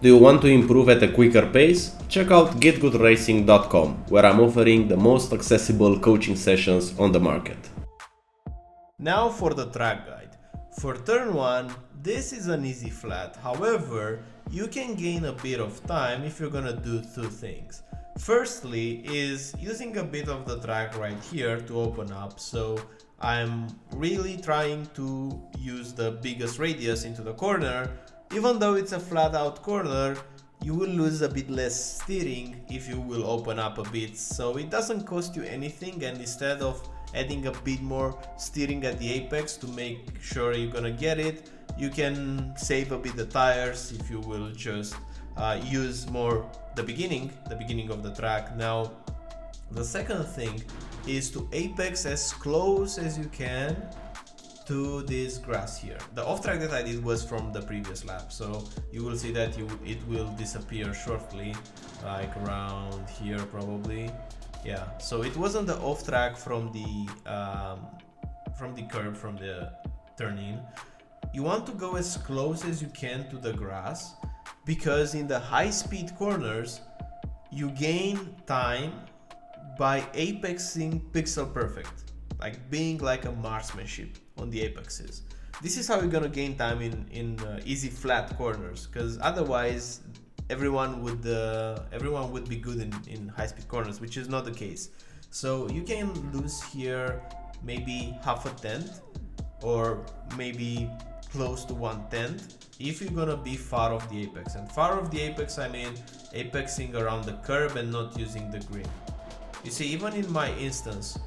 Do you want to improve at a quicker pace? Check out GitGUDRacing.com, where I'm offering the most accessible coaching sessions on the market. Now for the track guide. For turn 1, this is an easy flat. However, you can gain a bit of time if you're gonna do two things. Firstly is using a bit of the track right here to open up. So I'm really trying to use the biggest radius into the corner. Even though it's a flat out corner, you will lose a bit less steering if you will open up a bit. So it doesn't cost you anything, and instead of adding a bit more steering at the apex to make sure you're gonna get it, you can save a bit the tires if you will just use more the beginning of the track. Now the second thing is to apex as close as you can to this grass here. The off track that I did was from the previous lap, so you will see that it will disappear shortly, like around here probably. Yeah, so it wasn't the off track from the curb, from the turn in. You want to go as close as you can to the grass, because in the high speed corners you gain time by apexing pixel perfect, like being like a marksmanship on the apexes. This is how you're gonna gain time in easy flat corners, because otherwise everyone would be good in high-speed corners, which is not the case. So you can lose here maybe half a tenth or maybe close to 1/10 if you're gonna be far off the apex. And far off the apex, I mean apexing around the curb and not using the green. You see, even in my instance,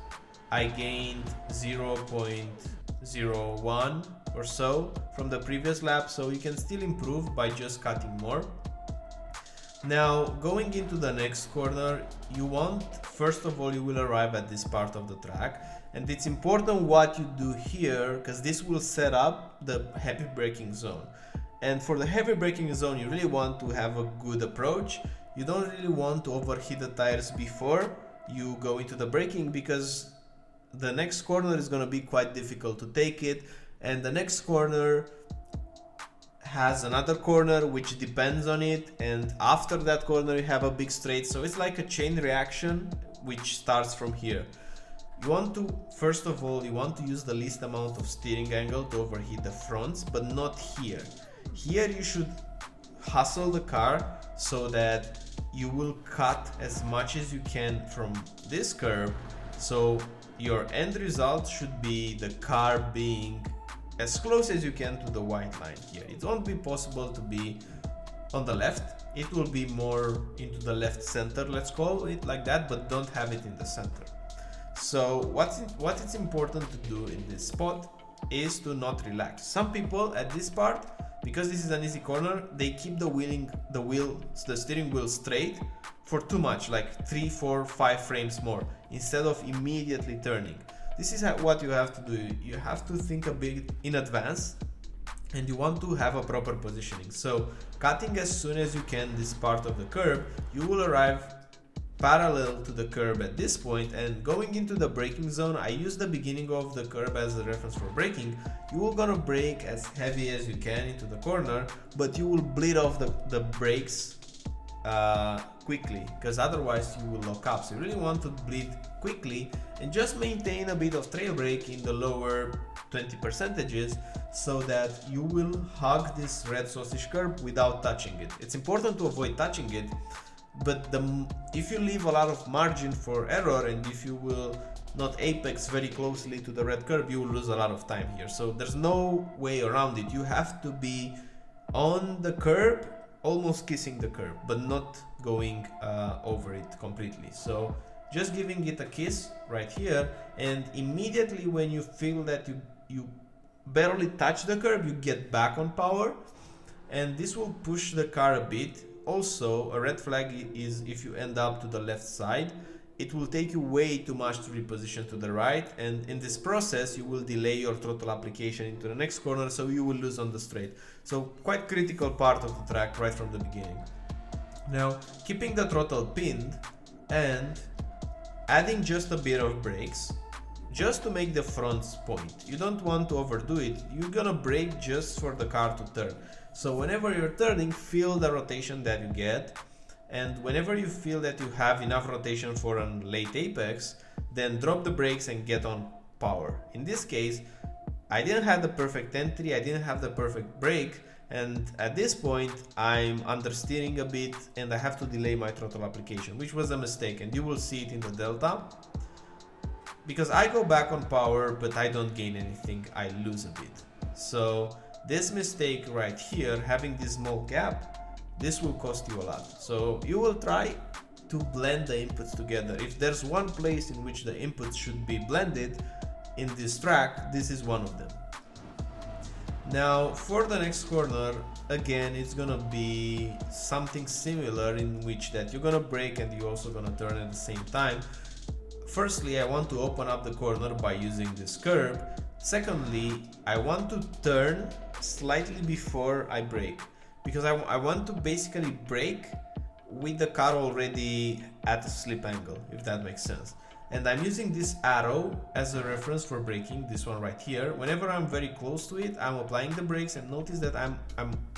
I gained 0.01 or so from the previous lap, so you can still improve by just cutting more. Now, going into the next corner, first of all, you will arrive at this part of the track, and it's important what you do here, because this will set up the heavy braking zone. And for the heavy braking zone, you really want to have a good approach. You don't really want to overheat the tires before you go into the braking, because the next corner is going to be quite difficult to take it, and the next corner has another corner which depends on it, and after that corner you have a big straight. So it's like a chain reaction which starts from here. First of all, you want to use the least amount of steering angle to overheat the fronts, but not here. Here you should hustle the car so that you will cut as much as you can from this curve, so your end result should be the car being as close as you can to the white line here. It won't be possible to be on the left. It will be more into the left center, let's call it like that, but don't have it in the center. So what it's important to do in this spot is to not relax. Some people at this part, because this is an easy corner, they keep the steering wheel straight for too much, like 3, 4, 5 frames more, instead of immediately turning. This is what you have to do. You have to think a bit in advance, and you want to have a proper positioning. So cutting as soon as you can this part of the curb, you will arrive parallel to the curb at this point, and going into the braking zone, I use the beginning of the curb as a reference for braking. You will gonna brake as heavy as you can into the corner, but you will bleed off the brakes quickly, because otherwise you will lock up. So you really want to bleed quickly and just maintain a bit of trail brake in the lower 20%, so that you will hug this red sausage curb without touching it. It's important to avoid touching it, but if you leave a lot of margin for error, and if you will not apex very closely to the red curb, you will lose a lot of time here. So there's no way around it. You have to be on the curb, almost kissing the curb, but not going over it completely. So just giving it a kiss right here, and immediately when you feel that you barely touch the curb, you get back on power, and this will push the car a bit. Also, a red flag is if you end up to the left side. It will take you way too much to reposition to the right, and in this process you will delay your throttle application into the next corner, so you will lose on the straight. So quite critical part of the track right from the beginning. Now, keeping the throttle pinned and adding just a bit of brakes just to make the fronts point. You don't want to overdo it. You're gonna brake just for the car to turn. So whenever you're turning, feel the rotation that you get, and whenever you feel that you have enough rotation for a late apex, then drop the brakes and get on power. In this case, I didn't have the perfect entry, I didn't have the perfect brake, and at this point I'm understeering a bit and I have to delay my throttle application, which was a mistake, and you will see it in the delta. Because I go back on power, but I don't gain anything, I lose a bit. So this mistake right here, having this small gap, this will cost you a lot. So you will try to blend the inputs together. If there's one place in which the inputs should be blended in this track, this is one of them. Now for the next corner, again, it's gonna be something similar, in which that you're gonna brake and you're also gonna turn at the same time. Firstly, I want to open up the corner by using this curb. Secondly, I want to turn slightly before I brake, because I want to basically brake with the car already at a slip angle, if that makes sense. And I'm using this arrow as a reference for braking, this one right here. Whenever I'm very close to it, I'm applying the brakes, and notice that I'm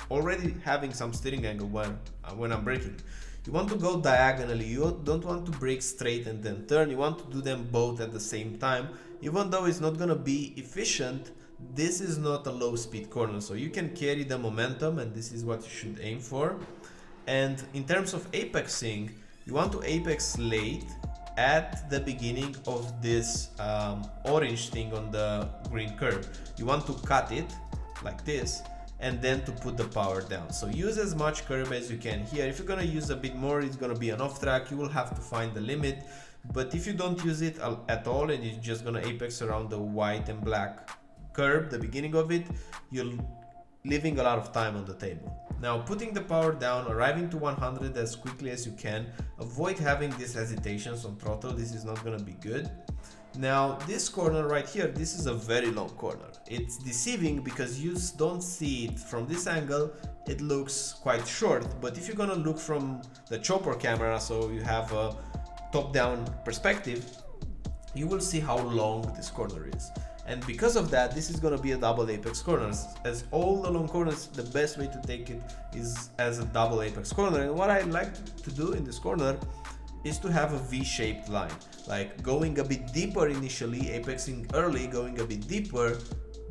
already having some steering angle when I'm braking. You want to go diagonally, you don't want to brake straight and then turn, you want to do them both at the same time. Even though it's not gonna be efficient, this is not a low speed corner, so you can carry the momentum, and this is what you should aim for. And in terms of apexing, you want to apex late at the beginning of this orange thing on the green curve. You want to cut it like this, and then to put the power down. So use as much curb as you can here. If you're gonna use a bit more, it's gonna be an off track, you will have to find the limit. But if you don't use it at all and you're just gonna apex around the white and black curb, the beginning of it, you're leaving a lot of time on the table. Now putting the power down, arriving to 100 as quickly as you can, avoid having these hesitations on throttle, this is not gonna be good. Now this corner right here, this is a very long corner. It's deceiving because you don't see it from this angle, it looks quite short, but if you're gonna look from the chopper camera, so you have a top-down perspective, you will see how long this corner is. And because of that, this is gonna be a double apex corner. As all the long corners, the best way to take it is as a double apex corner. And what I like to do in this corner is to have a V-shaped line, like going a bit deeper initially, apexing early, going a bit deeper,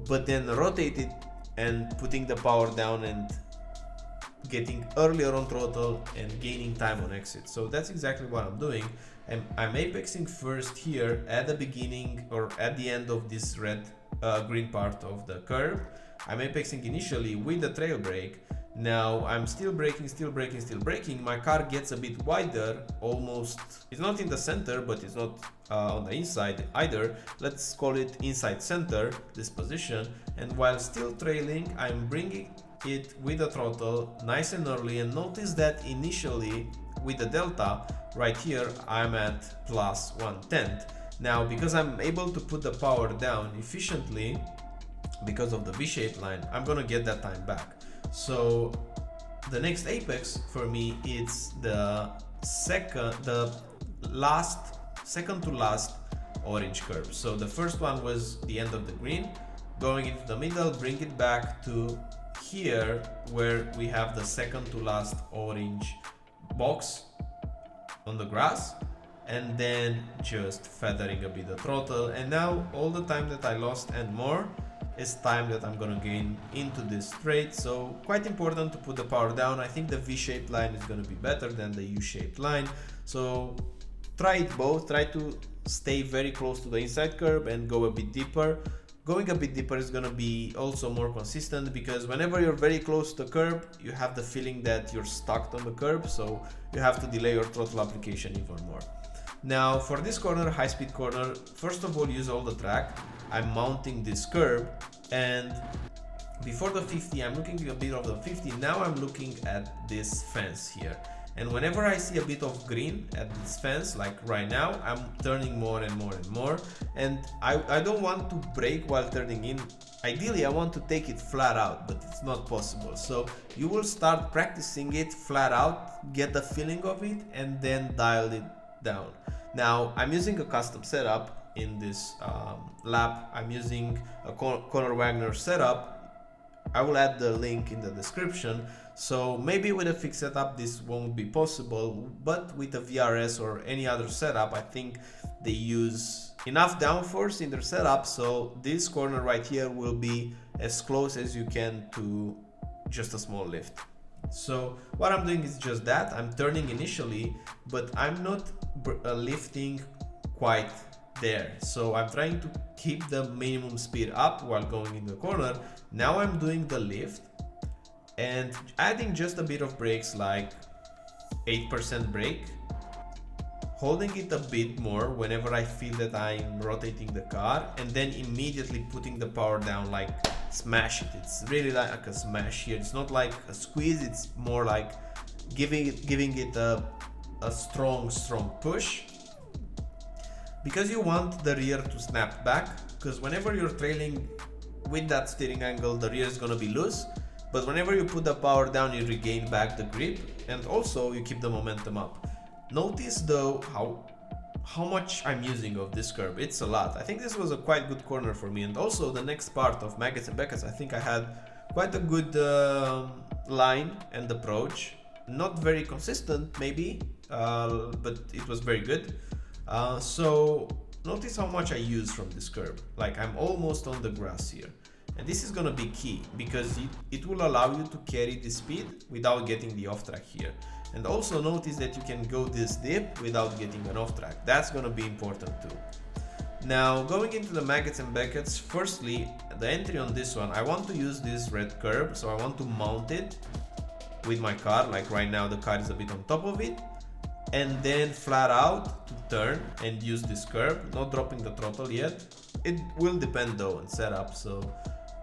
but then rotate it and putting the power down and getting earlier on throttle and gaining time on exit. So that's exactly what I'm doing. And I'm apexing first here at the beginning or at the end of this green part of the curve. I'm apexing initially with the trail brake. Now I'm still braking. My car gets a bit wider, almost, it's not in the center, but it's not on the inside either. Let's call it inside center, this position. And while still trailing, I'm bringing it with the throttle nice and early, and notice that initially with the delta right here, I'm at plus 1/10. Now, because I'm able to put the power down efficiently because of the V-shaped line, I'm gonna get that time back. So the next apex for me is the second to last orange curve. So the first one was the end of the green, going into the middle, bring it back to here where we have the second to last orange box on the grass, and then just feathering a bit the throttle. And now all the time that I lost and more is time that I'm gonna gain into this straight. So quite important to put the power down. I think the V-shaped line is gonna be better than the U-shaped line. So try it both, try to stay very close to the inside curb and go a bit deeper. Going a bit deeper is gonna be also more consistent, because whenever you're very close to the curb, you have the feeling that you're stuck on the curb, so you have to delay your throttle application even more. Now for this corner, high speed corner, first of all use all the track. I'm mounting this curb, and before the 50, I'm looking at a bit of the 50, now I'm looking at this fence here. And whenever I see a bit of green at this fence, like right now, I'm turning more and more and more. And I don't want to brake while turning in. Ideally, I want to take it flat out, but it's not possible. So you will start practicing it flat out, get the feeling of it, and then dial it down. Now, I'm using a custom setup in this lap. I'm using a Conor Wagner setup. I will add the link in the description. So maybe with a fixed setup this won't be possible, but with a VRS or any other setup, I think they use enough downforce in their setup, so this corner right here will be as close as you can to just a small lift. So what I'm doing is just that. I'm turning initially, but I'm not lifting quite there. So I'm trying to keep the minimum speed up while going in the corner. Now I'm doing the lift and adding just a bit of brakes, like 8% brake, holding it a bit more whenever I feel that I'm rotating the car, and then immediately putting the power down, like smash it. It's really like a smash here. It's not like a squeeze, it's more like giving it a strong push, because you want the rear to snap back, because whenever you're trailing with that steering angle, the rear is going to be loose, but whenever you put the power down, you regain back the grip, and also you keep the momentum up. Notice though how much I'm using of this curb. It's a lot. I think this was a quite good corner for me, and also the next part of Maggots and Beckett's, I think I had quite a good line and approach. Not very consistent maybe, but it was very good. So notice how much I use from this curb. Like I'm almost on the grass here. And this is gonna be key, because it will allow you to carry the speed without getting the off track here. And also notice that you can go this deep without getting an off track. That's gonna be important too. Now going into the Maggots and Beckett's, firstly, the entry on this one, I want to use this red curb, so I want to mount it with my car. Like right now the car is a bit on top of it, and then flat out to turn and use this curb, not dropping the throttle yet. It will depend though on setup, so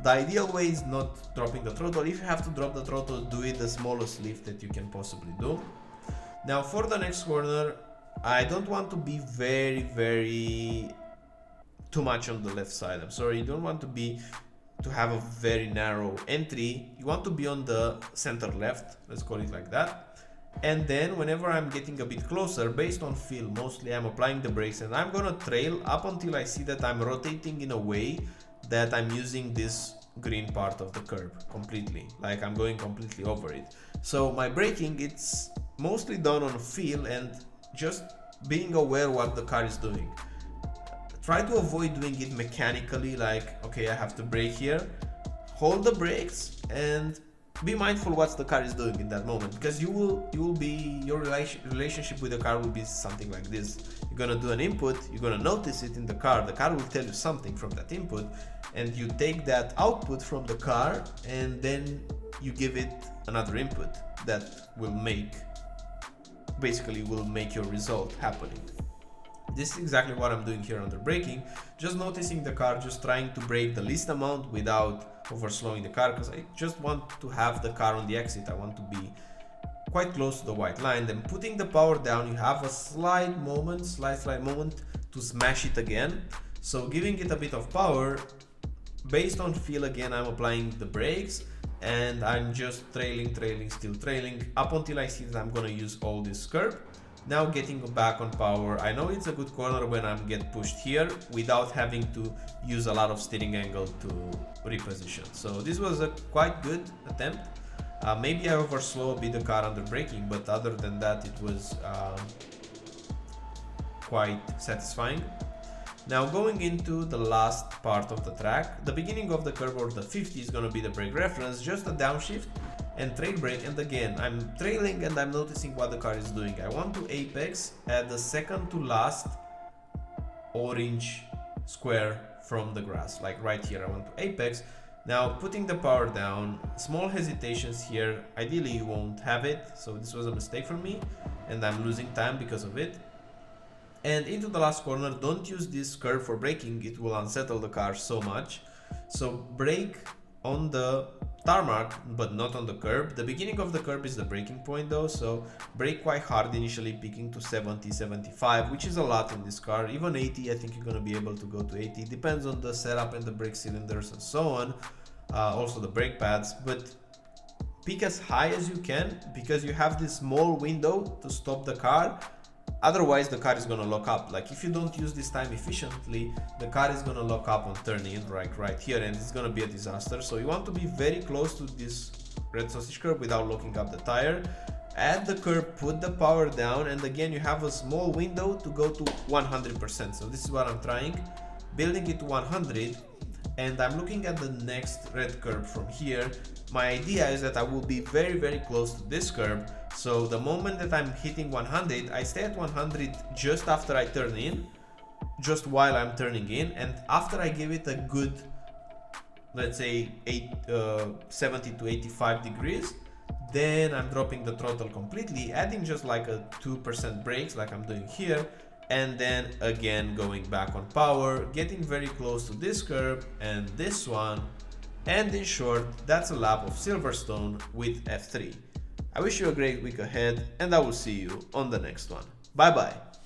the ideal way is not dropping the throttle. If you have to drop the throttle, do it the smallest lift that you can possibly do. Now for the next corner, I don't want to be very too much on the left side. I'm sorry, you don't want to have a very narrow entry. You want to be on the center left, let's call it like that. And then whenever I'm getting a bit closer, based on feel mostly, I'm applying the brakes, and I'm gonna trail up until I see that I'm rotating in a way that I'm using this green part of the curb completely, like I'm going completely over it. So my braking, it's mostly done on feel and just being aware what the car is doing. Try to avoid doing it mechanically, like okay, I have to brake here. Hold the brakes and be mindful what the car is doing in that moment, because your relationship with the car will be something like this. You're gonna do an input, you're gonna notice it in the car will tell you something from that input, and you take that output from the car and then you give it another input that will make your result happening. This is exactly what I'm doing here under braking, just noticing the car, just trying to brake the least amount without overslowing the car, because I just want to have the car on the exit. I want to be quite close to the white line. Then putting the power down, you have a slight moment to smash it again. So giving it a bit of power, based on feel again, I'm applying the brakes and I'm just still trailing up until I see that I'm gonna use all this curb. Now getting back on power. I know it's a good corner when I'm get pushed here without having to use a lot of steering angle to reposition. So this was a quite good attempt. Maybe I overslow a bit the car under braking, but other than that it was quite satisfying. Now going into the last part of the track, the beginning of the curve or the 50 is going to be the brake reference, just a downshift and trail brake. And again, I'm trailing and I'm noticing what the car is doing. I want to apex at the second to last orange square from the grass, like right here. I want to apex. Now putting the power down, small hesitations here. Ideally you won't have it, so this was a mistake for me and I'm losing time because of it. And into the last corner, don't use this curve for braking, it will unsettle the car so much. So brake on the tarmac but not on the curb. The beginning of the curb is the braking point though, so brake quite hard initially, peaking to 70, 75, which is a lot in this car. Even 80, I think you're going to be able to go to 80, depends on the setup and the brake cylinders and so on, also the brake pads. But peak as high as you can, because you have this small window to stop the car. Otherwise the car is gonna lock up. Like if you don't use this time efficiently, the car is gonna lock up on turn in right here, and it's gonna be a disaster. So you want to be very close to this red sausage curb without locking up the tire. At the curb, put the power down, and again you have a small window to go to 100%. So this is what I'm trying, building it to 100, and I'm looking at the next red curb from here. My idea is that I will be very close to this curb, so the moment that I'm hitting 100, I stay at 100 just after I turn in, just while I'm turning in, and after I give it a good, let's say 70 to 85 degrees, then I'm dropping the throttle completely, adding just like a 2% brakes like I'm doing here, and then again going back on power, getting very close to this curb and this one. And in short, that's a lap of Silverstone with F3. I wish you a great week ahead, and I will see you on the next one. Bye bye!